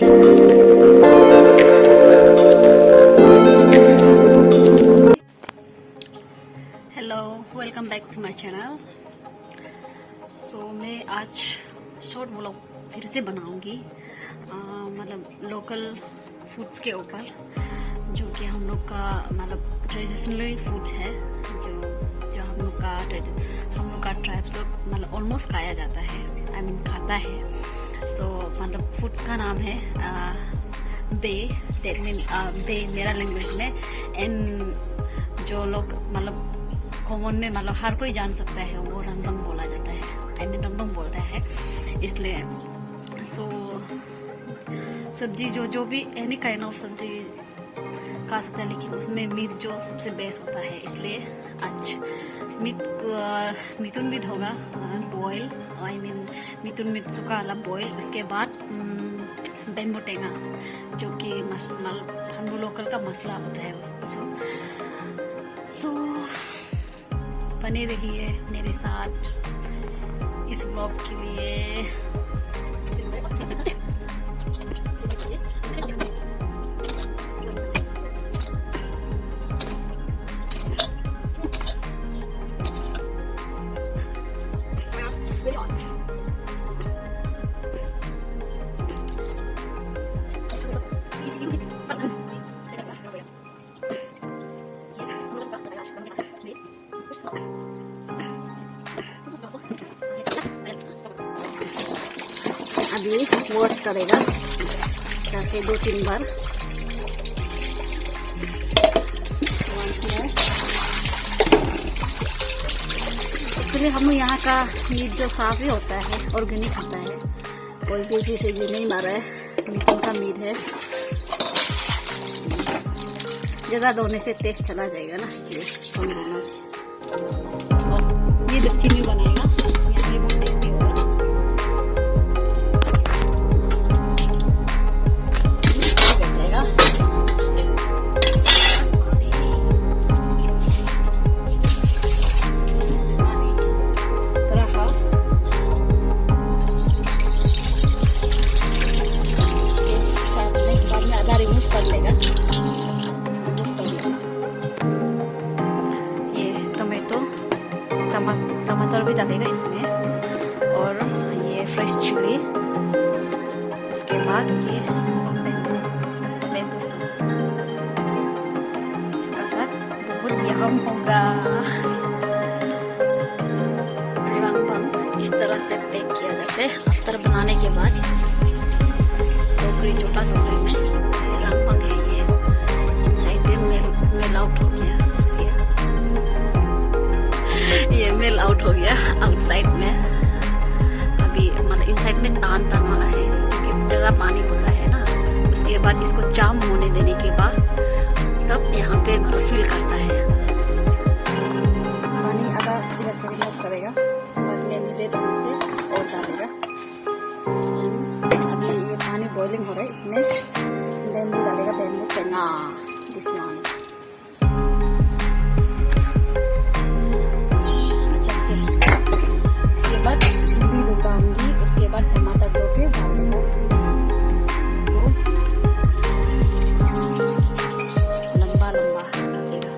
Hello, welcome back to my channel. मैं आज short vlog फिर से बनाऊंगी, मतलब लोकल फूड्स के ऊपर, जो कि हम लोग का मतलब ट्रेडिशनली फूड्स है, जो हम लोग का ट्राइब्स लोग मतलब ऑलमोस्ट खाया जाता है, आई मीन खाता है। मतलब फूड्स का नाम है बे, दैट मीन बे मेरा लैंग्वेज में, एंड जो लोग मतलब कॉमन में मतलब हर कोई जान सकता है, वो रंगबंग बोला जाता है, आई मीन रंगबंग बोलता है। इसलिए सब्जी जो भी एनी काइंड ऑफ सब्जी खा सकता है, लेकिन उसमें मीट जो सबसे बेस्ट होता है। इसलिए आज मिथुन मीट होगा, boil, I mean mithun meat सूखा वाला बॉयल। उसके बाद बेम्बू टेंगा, जो कि हम लोकल का मसला होता है। बने रहिए मेरे साथ इस व्लॉग के लिए। अभी वॉश करेगा जैसे 2-3 बार। एक्चुअली हम यहाँ का मीट जो साफ ही होता है, ऑर्गेनिक होता है, कोई भी चीज़ से नहीं मारा है, मिथुन का मीट है। ज़्यादा धोने से टेस्ट चला जाएगा ना, इसलिए कम धोना चाहिए। ये दक्षिणी बनाएगा, यहाँ पे बहुत टेस्टी होगा। टमाटर भी डालेगा इसमें, और ये फ्रेश चिली। उसके बाद ये लेमन सूप, इसका साथ बहुत यम होगा। रंगबंग इस तरह से पैक किया जाता है। आफ्टर बनाने के बाद टोकरी, छोटा टोकरी में रंगबंग है, ये इनसाइड मेल आउट हो गया, ये मेल आउट हो गया आउटसाइड में। अभी मतलब इनसाइड में तान वाला है, क्योंकि ज़्यादा पानी होता है ना। उसके बाद इसको जाम होने देने के बाद तब यहाँ पे मतलब फिल करता है। पानी आधा इधर से रिमूव करेगा, बाद में नीले पानी से और डालेगा। अभी ये पानी बॉइलिंग हो रहा है, इसमें बेम्बू डालेगा, बेम्बू टेंगा जिसमें चिली दुकाऊंगी। उसके बाद टमाटर धो के डाल देगा, तो लंबा लंबा काटेगा।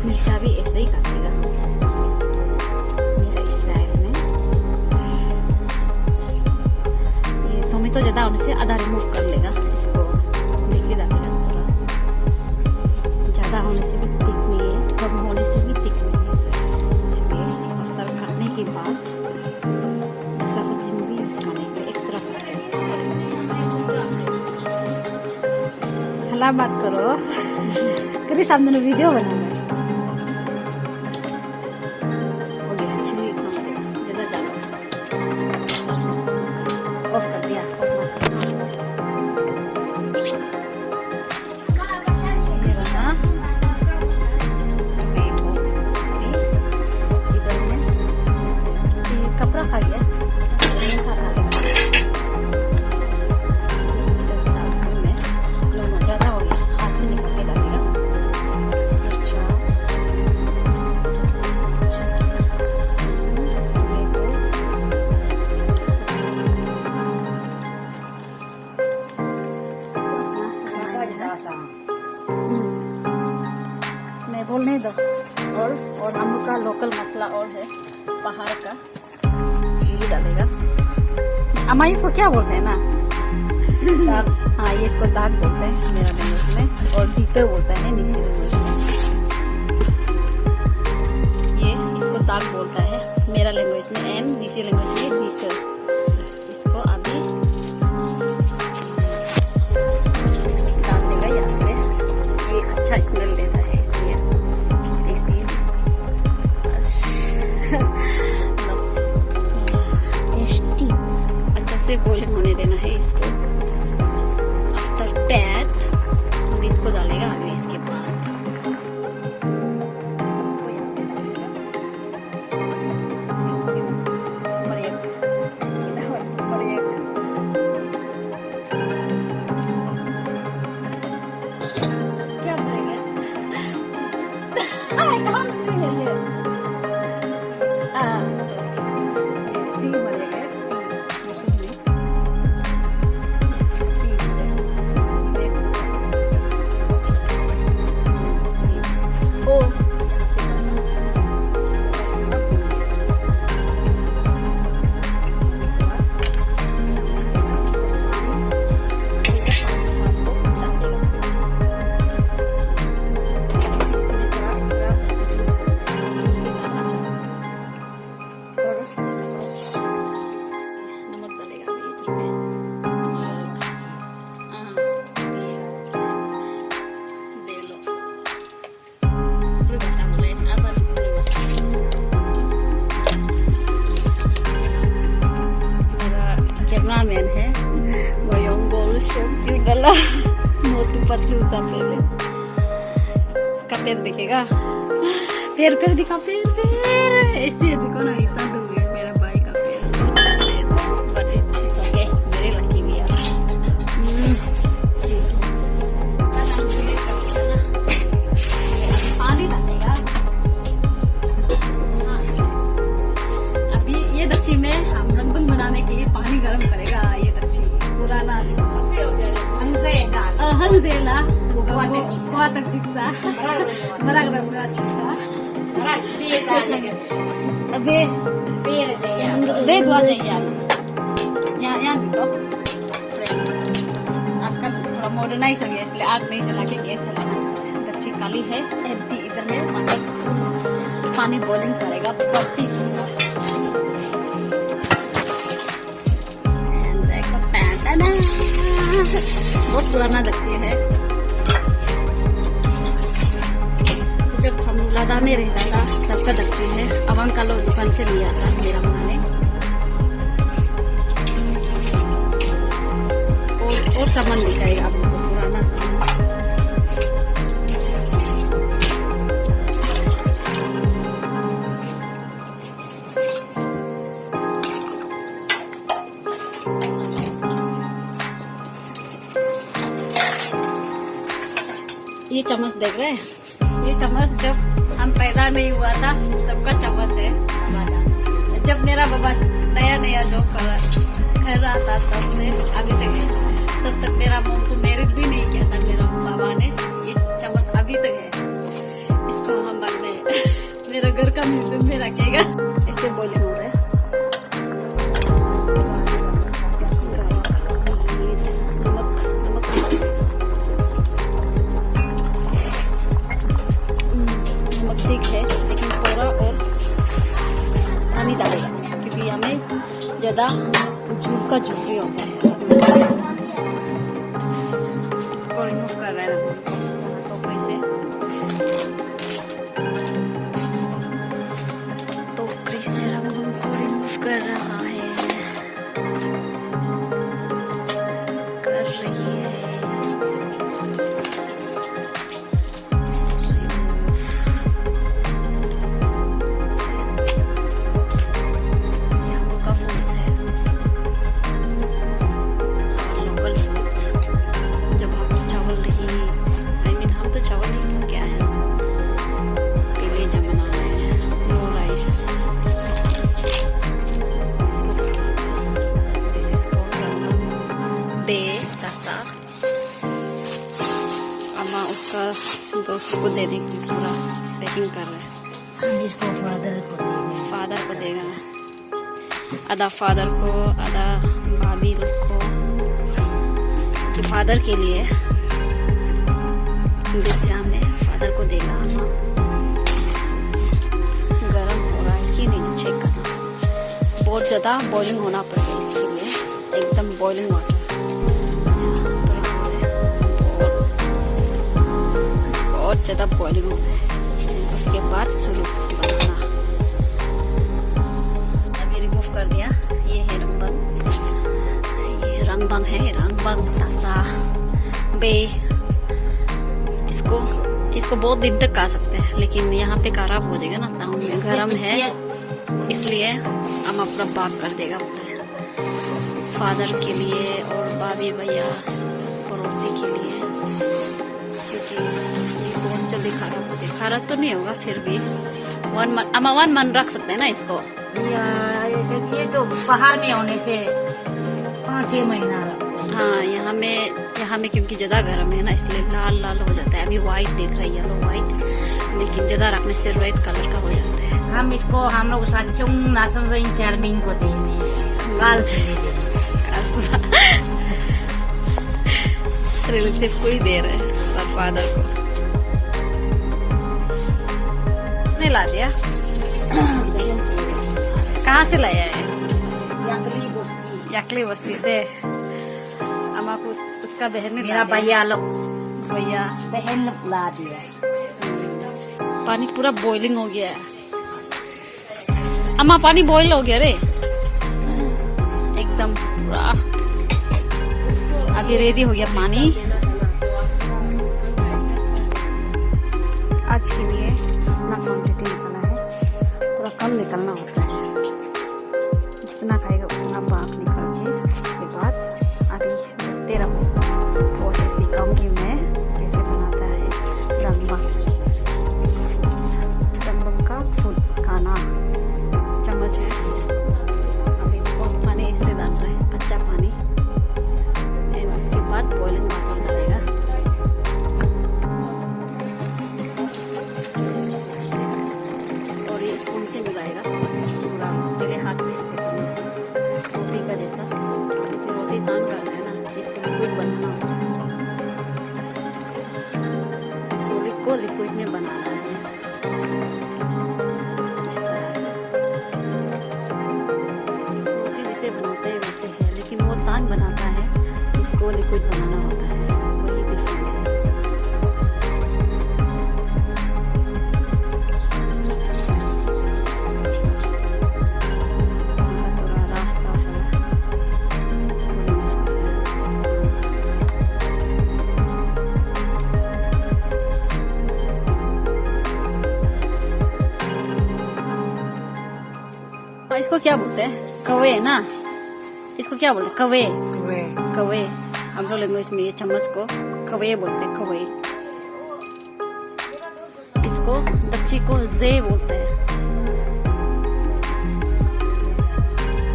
मिर्चा भी ऐसे ही काटेगा मेरा स्टाइल में। ये टोमेटो ज़्यादा होने से आधा रिमूव कर लेगा, इसको देखिए डालेगा। थोड़ा ज़्यादा होने से भी थिक नहीं है, कम होने से भी थिक नहीं है, इसलिए आफ्टर काटने के बाद दूसरा सब्जी में भी यूज़ करेंगे, एक्स्ट्रा करके। हला बात करो, कभी सामने वीडियो बनाना है। हो गया, चिली ज़्यादा डालो, ऑफ कर दिया, कपड़ा खा गया। ज़्यादा हो गया, हाथ से निकल के डालेगा। खोलने दो। और हम लोग का लोकल मसाला और है पहाड़ का, ये डालेगा। अम्मा इसको क्या बोलते हैं ना? दाग। हाँ, ये इसको दाग बोलते हैं मेरा लैंग्वेज में, और दीते बोलते हैं नीचे लैंग्वेज में। ये इसको दाग बोलता है मेरा लैंग्वेज में, एंड नीचे लैंग्वेज में दीते। इसको अभी डाल देगा यहाँ पे। ये अच्छा स्मेल देता है इसलिए अच्छा से बॉइलिंग होने देना है इसको। आफ्टर दैट हम इसको डालेगा आगे। इसके बाद क्या बोलेंगे? कहाँ है ये? सी बोलेगा, कैमरामैन है मोटू पतलू का पहले इसका पैर दिखेगा। पैर दिखा, पैर ऐसे देखो ना, इतना दूर है मेरा भाई का पैर। मेरे लकी भी पानी डालेगा। अभी ये दक्षी में हम रंगन बनाने के लिए पानी गर्म करेगा। ये दक्षी पुराना हंगजेला kuatag jiksa marag na mga jiksa marag biye talaga abe biye dua जाइए यहाँ देखो फ्रेंड। आजकल थोड़ा मॉडर्नाइज हो गया इसलिए आग नहीं जला के गैस चलाना। कच्ची काली है, एंटी इधर है, मतलब पानी बॉइलिंग करेगा 40 बहुत पुराना दक्षी है। जब हम लदा में रहता था तब का दक्षी है। अब अंकल लोग दुकान से लिया था मेरा माँ ने। और सामान दिखाएगा आप लोगों को, पुराना सामान। ये चम्मच देख रहे हैं? ये चम्मच जब हम पैदा नहीं हुआ था तब का चम्मच है हमारा। जब मेरा बाबा नया जॉब कर रहा था तब से अभी तक है। तब तक मेरा मॉम को मैरिज भी नहीं किया था मेरा बाबा ने। ये चम्मच अभी तक है। इसको हम बाद में मेरा घर का म्यूजियम में रखेगा। ऐसे बोले हो रहे हैं। ठीक है, लेकिन थोड़ा और पानी डालेगा क्योंकि हमें ज्यादा झूठ का झूठी होता है। इसको रिमूव कर रहा है टोकरी से। टोकरी से रंगों को रिमूव कर रहा है, कर रही है। को देने के लिए पूरा पैकिंग कर रहे हैं। हम इसको फादर को देगा, आधा फादर को, आधा भाभी लोग को। कि फादर के लिए गुलाब जामुन फादर को देगा। गरम हो रहा है कि नहीं चेक करना। बहुत ज़्यादा बॉइलिंग होना पड़ेगा इसके लिए, एकदम बॉइलिंग वाटर। बहुत ज़्यादा बॉइलिंग होना है, उसके बाद शुरू बनाना। अभी रिमूव कर दिया। ये है रंगबंग, ये रंगबंग है, रंगबंग तासा बे। इसको बहुत दिन तक खा सकते हैं, लेकिन यहाँ पे खराब हो जाएगा ना, टाउन में गर्म है, इसलिए हम अपना बाग कर देगा अपने फादर के लिए और भाभी भैया पड़ोसी के लिए, क्योंकि ये बहुत जल्दी खराब हो जाए। खराब तो नहीं होगा, फिर भी 1 मंथ रख सकते हैं ना इसको। ये तो बाहर में होने से 5-6 महीना लगता है। हाँ, यहाँ में क्योंकि ज्यादा गर्म है ना, इसलिए लाल लाल हो जाता है। अभी व्हाइट देख रहा है, येलो व्हाइट, लेकिन ज्यादा रखने से रेड कलर का हो जाता है। हम इसको हम लोग सचुंग नासम से चार्मिंग को देंगे, काल से दे देंगे। रिलेटिव को ही दे रहे हैं और फादर को। किसने ला दिया? कहाँ से लाया है? याकली बस्ती से। अम्मा को उसका बहन ने मेरा भैया बहन लोग ला दिया। पानी पूरा बॉइलिंग हो गया है। अम्मा पानी बॉइल हो गया रे एकदम पूरा। अभी रेडी हो गया पानी। आज के लिए इतना क्वांटिटी निकला है, थोड़ा कम निकलना होता है। जितना खाएगा उतना बाप निकल के उसके बाद अभी देखते रहो प्रोसेस दिखाऊंगी मैं कैसे बनाता है रंगबंग का फूड्स खाना। चम्मच है, अभी पानी इससे डाल रहे हैं, कच्चा पानी, और उसके बाद बॉइलिंग वाटर डालेगा। और ये स्पून से मिलाएगा पूरा, मेरे हाथ से ऐसे रोटी का जैसा। फिर रोटी तान कर रहे हैं ना, इसको लिक्विड बनाना होता है। सोलिड को लिक्विड में बनाना है इस तरह से। रोटी जैसे बनाते हैं वैसे है, लेकिन वो तान बनाता है, इसको लिक्विड बनाना होता है, वही डिफरेंट है। थोड़ा रास्ता है, इसको remove कर रहे हैं। इसको क्या बोलते हैं? कवे ना, इसको क्या बोलते हैं? कवे। कवे हम लोग लैंग्वेज में ये चम्मच को कवे बोलते हैं, कवे। इसको दच्ची को जे बोलते हैं।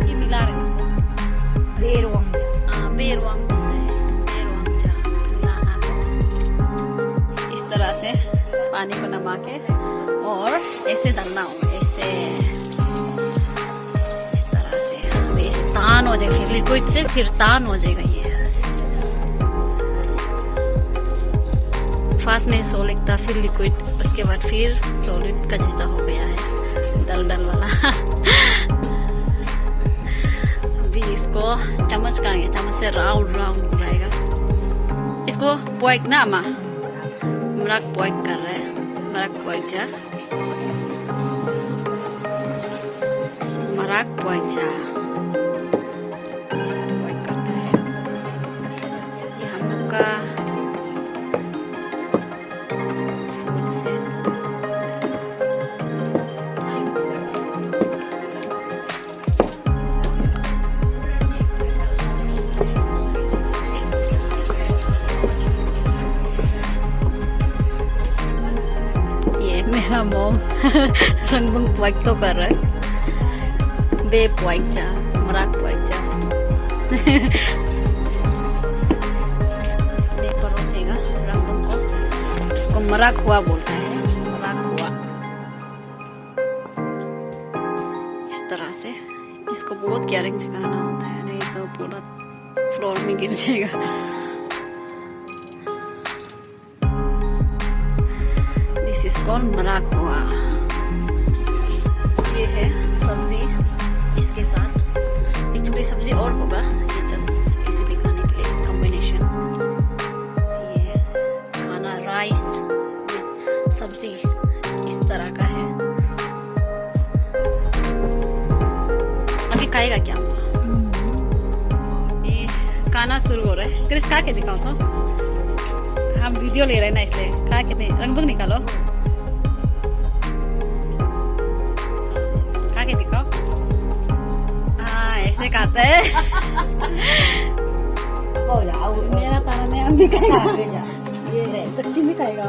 ये मिला रहे हैं उसको बेरवंग बेरवांग बोलते हैं, बेरवांग चा मिलाना को। इस तरह से पानी को नमा के और ऐसे डालना होगा, ऐसे इस तरह से ऐसे तान हो जाएगा। फिर लिक्विड से फिर तान हो जाएगा। ये फास्ट में सॉलिड था, फिर लिक्विड, उसके बाद फिर सॉलिड का जैसा हो गया है, दल वाला। अभी इसको चम्मच का चम्मच से राउंड घुराएगा। इसको पॉइक ना अम्मा मराक पॉइक कर रहे हैं, मराक पॉइक जा, मराक पॉइक जा पॉइक करता है। ये हम लोग का मेरा मोम रंगबंग पॉइक तो कर रहा है, बे पॉइक जा, मराक पॉइक जा। इसमें परोसेगा रंगबंग को, इसको मराक हुआ बोलते हैं, मराक हुआ। इस तरह से इसको बहुत केयरिंग से खाना होता है, नहीं तो पूरा फ्लोर में गिर जाएगा। दिस इज कॉल्ड मराक हुआ। ये है सब्जी, इसके साथ एक्चुअली सब्जी और होगा, ये जस्ट इसे दिखाने के लिए कॉम्बिनेशन। ये खाना राइस सब्जी इस तरह का है। अभी खाएगा क्या? ये खाना शुरू हो रहा है। क्रिस खा के दिखाओ तो, हम वीडियो ले रहे हैं ना इसलिए। खा के नहीं, रंग निकालो, खा के दिखाओ। हाँ ऐसे खाते हैं। मेरा तारा ने हम भी खाएगा, ये तक्षी भी खाएगा।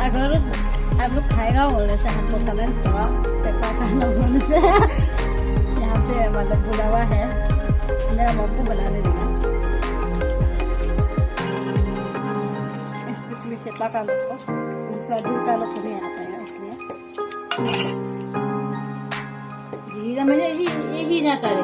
अगर आप लोग खाएगा बोलने से हम लोग कमेंट्स करो, सेपा खाना बोलने से। यहाँ पे मतलब बुलावा है, मेरा मम्मी बनाने देना, स्पेशली सेपा का लोग को, दूसरा दूर का लोग नहीं आता है इसलिए। जी मुझे यही ना करे।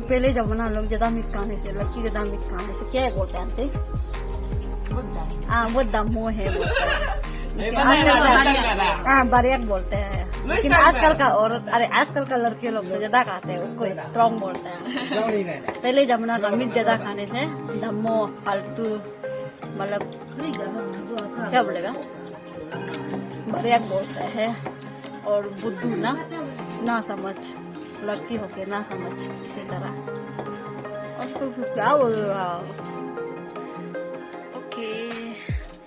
पहले जमाना लोग ज्यादा मीट खाने से, लड़की ज्यादा मीट खाने से क्या बोलते हैं आंटी? हाँ वो दमो है बोलते हैं। हाँ बारियक बोलते हैं, लेकिन आजकल का औरत, अरे आजकल का लड़के लोग तो ज्यादा खाते हैं, उसको स्ट्रॉन्ग बोलते हैं। पहले जमाना का मीट ज्यादा खाने से दमो फालतू, मतलब क्या बोलेगा, बारियक बोलते हैं। और बुद्धू ना समझ, लड़की होके ना समझ, इसी तरह। और क्या बोल रहा? Okay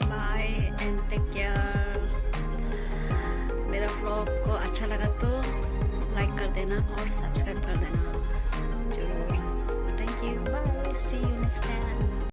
bye and take care. मेरा व्लॉग को अच्छा लगा तो लाइक कर देना और सब्सक्राइब